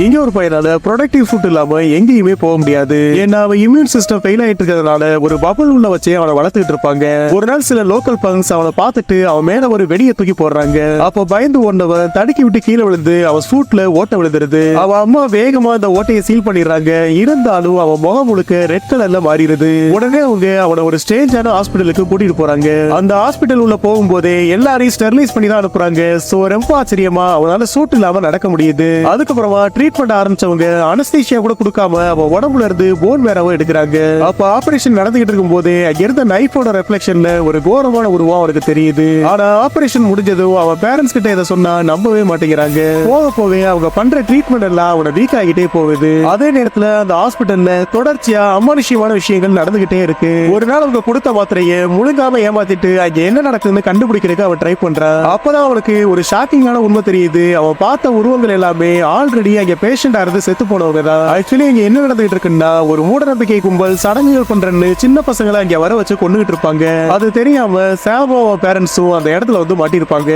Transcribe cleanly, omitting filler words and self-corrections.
இங்க ஒரு பையனால productive food இல்லாம எங்கேயுமே போக முடியாது. ஏன்னா அவன் இம்யூன் சிஸ்டம் ஃபெயில் ஆயிட்டு இருக்கிறதுனால ஒரு பபுள் உள்ள வச்சு அவனை வளர்த்துட்டு இருப்பாங்க. ஒரு நாள் சில லோக்கல் பங்ஸ் அவனை பார்த்துட்டு அவன் மேல ஒரு வெடியை தூக்கி போடுறாங்க. அப்போ பயந்து ஓடுனவன் தடுக்கி விட்டு கீழே விழுந்து அவன் சூட்ல ஓட்ட விழுந்துருது. அவன் அம்மா வேகமா அந்த ஓட்டையை சீல் பண்ணிடுறாங்க. இருந்தாலும் அவன் முகம் முழுக்க ரெட் கலர்ல மாறிடுது. உடனே அவங்க அவனை ஒரு ஸ்டேஜான ஹாஸ்பிட்டலுக்கு கூட்டிட்டு போறாங்க. அந்த ஹாஸ்பிட்டல் உள்ள போகும்போதே எல்லாரையும் ஸ்டெர்லைஸ் பண்ணி தான் அனுப்புறாங்க. சோ ரொம்ப ஆச்சரியமா அவனால சூட் இல்லாம நடக்க முடியுது. அதுக்கப்புறமா ட்ரீட்மெண்ட் ஆரம்பிச்சவங்க அனஸ்தீசியா கூட கொடுக்காம அவன் உடம்புல இருந்து போன் வேறவும் எடுக்கிறாங்க. அப்ப ஆபரேஷன் நடந்துகிட்டு இருக்கும் போது அங்க இருந்த நைஃபோட ரெஃப்ளெக்ஷன்ல ஒரு கோரமான உருவம் அவனுக்கு தெரியுது. ஆனா ஆபரேஷன் முடிஞ்சதும் அவன் பேரண்ட்ஸ் கிட்ட இதை சொன்னா நம்பவே மாட்டேங்கிறாங்க. போக போவே அவங்க பண்ற ட்ரீட்மெண்ட் எல்லாம் அவனை வீக் ஆகிட்டே போகுது. அதே நேரத்துல அந்த ஹாஸ்பிட்டல்ல தொடர்ச்சியா அமானுஷ்யமான விஷயங்கள் நடந்துகிட்டே இருக்கு. ஒரு நாள் அவங்க கொடுத்த மாத்திரையை முழுங்காம ஏமாத்திட்டு அங்க என்ன நடக்குதுன்னு கண்டுபிடிக்கிறதுக்கு அவன் ட்ரை பண்றான். அப்பதான் அவனுக்கு ஒரு ஷாக்கிங்கான உண்மை தெரியுது. அவன் பார்த்த உருவங்கள் எல்லாமே ஆல்ரெடி அங்க பேஷண்டா இருந்து செத்து போனவங்க தான். ஆக்சுவலி இங்க என்ன நடந்துட்டு இருக்குன்னா ஒரு மூட நம்பிக்கை கும்பல் சடங்குகள் பண்றன்னு சின்ன பசங்களை அங்க வர வச்சு கொண்டுகிட்டு இருப்பாங்க. அது தெரியாம சாமோ பேரண்ட்ஸும் அந்த இடத்துல வந்து மாட்டிருப்பாங்க.